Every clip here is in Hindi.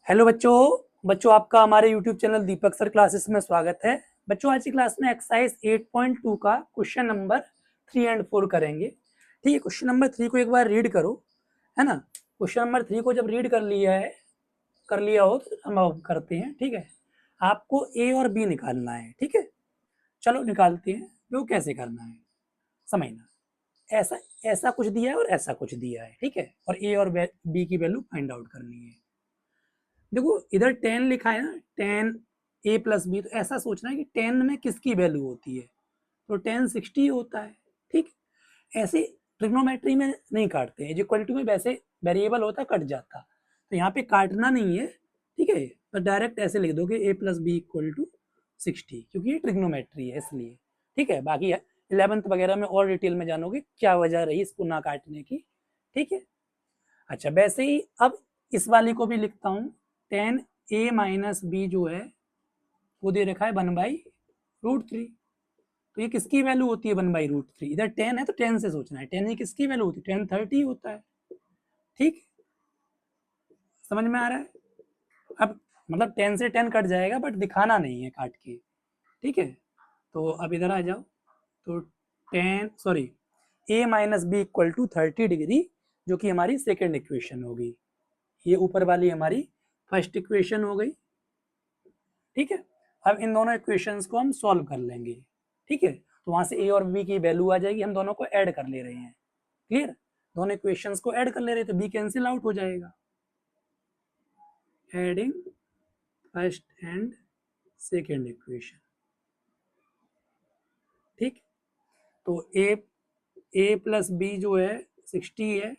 हेलो बच्चों आपका हमारे यूट्यूब चैनल दीपक सर क्लासेस में स्वागत है। बच्चों आज की क्लास में एक्सरसाइज 8.2 का क्वेश्चन नंबर 3 एंड 4 करेंगे। ठीक है, क्वेश्चन नंबर 3 को एक बार रीड करो, है ना। क्वेश्चन नंबर 3 को जब रीड कर लिया हो तो हम अब करते हैं। ठीक है, आपको ए और बी निकालना है। ठीक है, चलो निकालते हैं। वो कैसे करना है समझना। ऐसा ऐसा कुछ दिया है और ऐसा कुछ दिया है। ठीक है, और ए और बी की वैल्यू फाइंड आउट करनी है। देखो इधर 10 लिखा है ना, 10 a+b, तो ऐसा सोचना है कि 10 में किसकी वैल्यू होती है, तो 10 60 होता है। ठीक, ऐसे ट्रिग्नोमेट्री में नहीं काटते हैं, इक्वल टू में वैसे वेरिएबल होता कट जाता, तो यहाँ पे काटना नहीं है। ठीक है, तो डायरेक्ट ऐसे लिख दोगे a+b = 60, क्योंकि ये ट्रिग्नोमेट्री है इसलिए। ठीक है, बाकी 11th वगैरह में और डिटेल में जानोगे क्या वजह रही इसको ना काटने की। ठीक है, अच्छा वैसे ही अब इस वाली को भी लिखता हूँ। 10a - b जो है वो दे रखा है 1/√3, तो ये किसकी वैल्यू होती है 1/√3। इधर 10 है तो 10 से सोचना है, 10 ये किसकी वैल्यू होती है, 10 30 होता है। ठीक, समझ में आ रहा है। अब मतलब 10 से 10 कट जाएगा बट दिखाना नहीं है काट के। ठीक है, तो अब इधर आ जाओ, तो 10 सॉरी a - b = 30 डिग्री, जो कि हमारी सेकेंड इक्वेशन होगी। ये ऊपर वाली हमारी फर्स्ट इक्वेशन हो गई। ठीक है, अब इन दोनों इक्वेशंस को हम सॉल्व कर लेंगे। ठीक है, तो वहां से ए और बी की वैल्यू आ जाएगी, हम दोनों को ऐड कर ले रहे हैं। क्लियर, दोनों इक्वेशंस को ऐड कर ले रहे हैं तो बी कैंसिल आउट हो जाएगा। Adding first and second equation. ठीक, तो a+b जो है 60 है,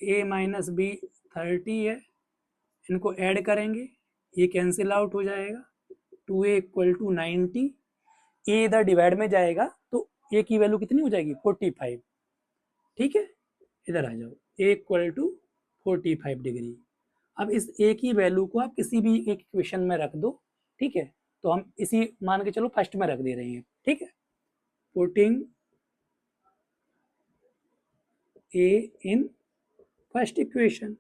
a - b 30 है, इनको ऐड करेंगे, ये कैंसिल आउट हो जाएगा। 2a = 90, ए इधर डिवाइड में जाएगा तो ए की वैल्यू कितनी हो जाएगी 45। ठीक है, इधर आ जाओ, a = 45 डिग्री। अब इस ए की वैल्यू को आप किसी भी एक इक्वेशन में रख दो। ठीक है, तो हम इसी मान के चलो फर्स्ट में रख दे रहे हैं। ठीक है, putting a in first equation.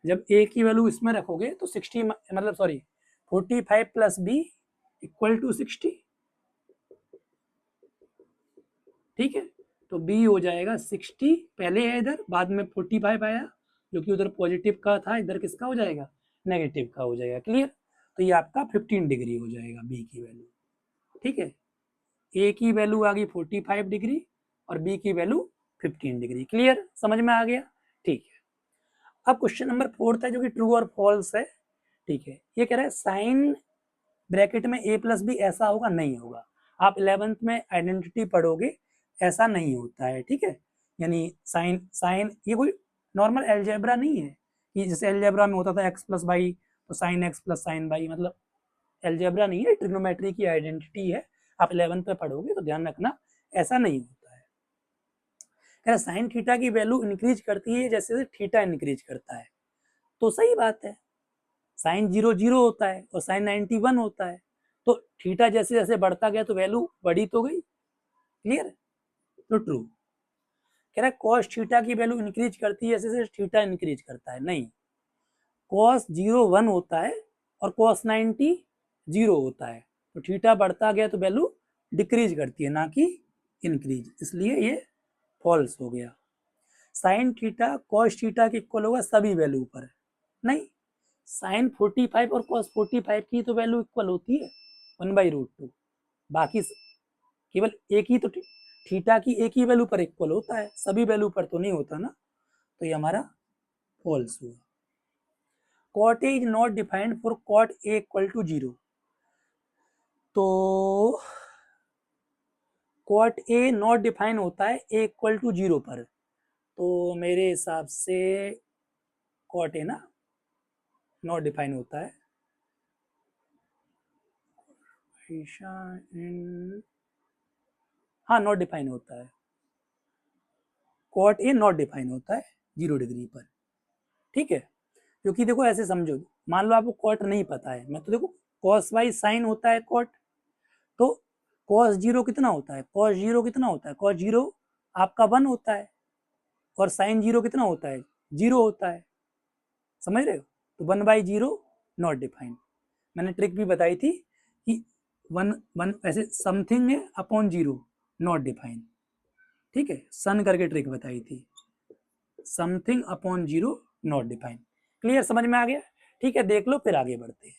जब ए की वैल्यू इसमें रखोगे तो 60 मतलब सॉरी 45 + b = 60। ठीक है, तो b हो जाएगा 60, पहले है इधर, बाद में 45 आया जो कि उधर पॉजिटिव का था, इधर किसका हो जाएगा नेगेटिव का हो जाएगा। क्लियर, तो ये आपका 15 डिग्री हो जाएगा b की वैल्यू। ठीक है, a की वैल्यू आ गई 45 डिग्री और b की वैल्यू 15 डिग्री। क्लियर, समझ में आ गया। ठीक है, अब क्वेश्चन नंबर 4 है जो कि ट्रू और फॉल्स है। ठीक है, ये कह रहा है साइन ब्रैकेट में a+b ऐसा होगा नहीं होगा। आप 11th में आइडेंटिटी पढ़ोगे, ऐसा नहीं होता है। ठीक है, यानी साइन साइन ये कोई नॉर्मल एल्जेब्रा नहीं है कि जैसे एल्जेब्रा में होता था x+y तो साइन x + साइन y, मतलब एल्जेब्रा नहीं है, ट्रिग्नोमेट्री की आइडेंटिटी है। आप 11th में पढ़ोगे तो ध्यान रखना ऐसा नहीं होता है। कह रहा साइन थीटा की वैल्यू इंक्रीज करती है जैसे जैसे थीटा इंक्रीज करता है, तो सही बात है। साइन 0 0 होता है और साइन 91 होता है, तो थीटा जैसे जैसे बढ़ता गया तो वैल्यू बढ़ी तो गई। क्लियर, तो ट्रू। कह रहा है कॉस थीटा की वैल्यू इंक्रीज करती है जैसे जैसे थीटा इंक्रीज करता है, नहीं। कॉस 0 1 होता है और कॉस 90 0 होता है, तो थीटा बढ़ता गया तो वैल्यू डिक्रीज करती है ना कि इंक्रीज, इसलिए ये फॉल्स हो गया। साइन थीटा कॉस थीटा के इक्वल होगा सभी वैल्यू पर, नहीं। साइन 45 और कॉस 45 की तो वैल्यू इक्वल होती है 1/√2, बाकी केवल एक ही तो थीटा की एक ही वैल्यू पर इक्वल होता है, सभी वैल्यू पर तो नहीं होता ना, तो ये हमारा फॉल्स हुआ। Cot a is not defined for cot a = 0, तो कॉट ए नॉट डिफाइन होता है a = 0 पर, तो मेरे हिसाब से कॉट ए ना नॉट डिफाइन होता है। हाँ नॉट डिफाइन होता है, कॉट ए नॉट डिफाइन होता है 0 डिग्री पर। ठीक है, क्योंकि देखो ऐसे समझो, मान लो आपको कॉट नहीं पता है, मैं तो देखो कॉस वाई साइन होता है कॉट, तो कॉस 0 कितना होता है, कॉस 0 कितना होता है, कॉस 0 आपका 1 होता है और साइन 0 कितना होता है 0 होता है। समझ रहे हो? तो 1/0 नॉट डिफाइंड। मैंने ट्रिक भी बताई थी कि 1 ऐसे समथिंग है अपॉन 0 नॉट डिफाइंड, ठीक है, सन करके ट्रिक बताई थी, something upon 0 not defined. Clear, समझ में आ गया? ठीक है, देख लो फिर आगे बढ़ते हैं।